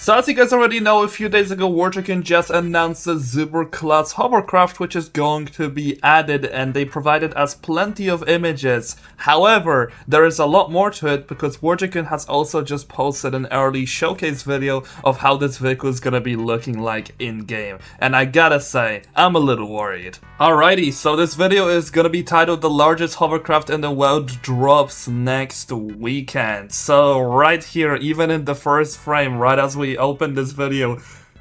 So as you guys already know, a few days ago Tycoon just announced the Zubr-Class Hovercraft, which is going to be added, and they provided us plenty of images. However, there is a lot more to it because Tycoon has also just posted an early showcase video of how this vehicle is gonna be looking like in-game. And I gotta say, I'm a little worried. Alrighty, so this video is gonna be titled "The Largest Hovercraft in the World Drops Next Weekend." So right here, even in the first frame, right as we open this video,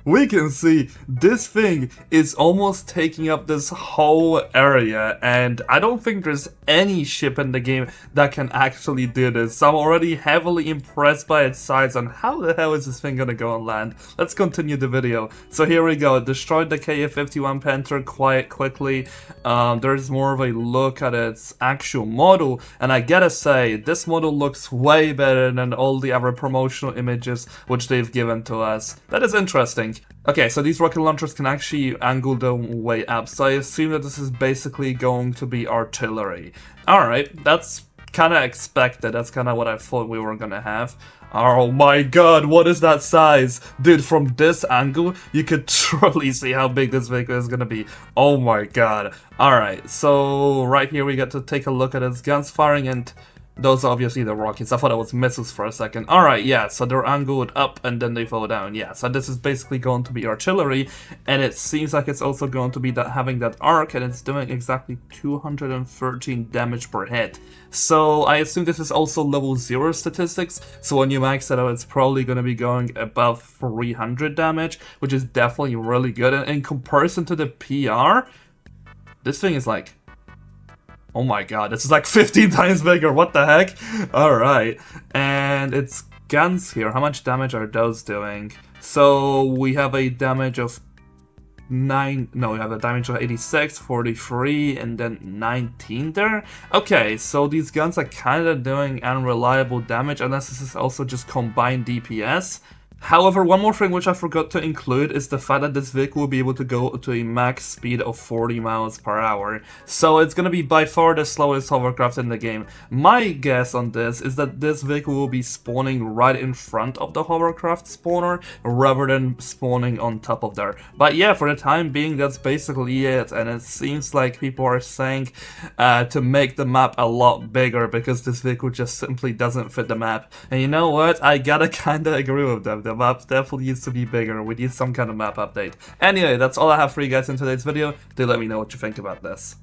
we can see this thing is almost taking up this whole area, and I don't think there's any ship in the game that can actually do this. So I'm already heavily impressed by its size, and how the hell is this thing gonna go on land? Let's continue the video. So here we go, destroyed the KA-51 Panther quite quickly. There's more of a look at its actual model, and I gotta say, this model looks way better than all the other promotional images which they've given to us. That is interesting. Okay, so these rocket launchers can actually angle their way up, so I assume that this is basically going to be artillery. Alright, that's kind of expected, that's kind of what I thought we were gonna have. Oh my god, what is that size? Dude, from this angle, you could truly see how big this vehicle is gonna be. Oh my god. Alright, so right here we get to take a look at its guns firing, and those are obviously the rockets. I thought it was missiles for a second. Alright, yeah, so they're angled up and then they fall down. Yeah, so this is basically going to be artillery, and it seems like it's also going to be having that arc, and it's doing exactly 213 damage per hit. So I assume this is also level 0 statistics, so when you max it out, it's probably going to be going above 300 damage, which is definitely really good. And in comparison to the PR, this thing is like, oh my god, this is like 15 times bigger, what the heck? Alright, and its guns here, how much damage are those doing? So we have a damage of 9, no, we have a damage of 86, 43, and then 19 there? Okay, so these guns are kind of doing unreliable damage, unless this is also just combined DPS. However, one more thing which I forgot to include is the fact that this vehicle will be able to go to a max speed of 40 miles per hour. So it's going to be by far the slowest hovercraft in the game. My guess on this is that this vehicle will be spawning right in front of the hovercraft spawner rather than spawning on top of there. But yeah, for the time being, that's basically it. And it seems like people are saying to make the map a lot bigger because this vehicle just simply doesn't fit the map. And you know what? I gotta kinda agree with them. The map definitely needs to be bigger. We need some kind of map update. Anyway, that's all I have for you guys in today's video. Do let me know what you think about this.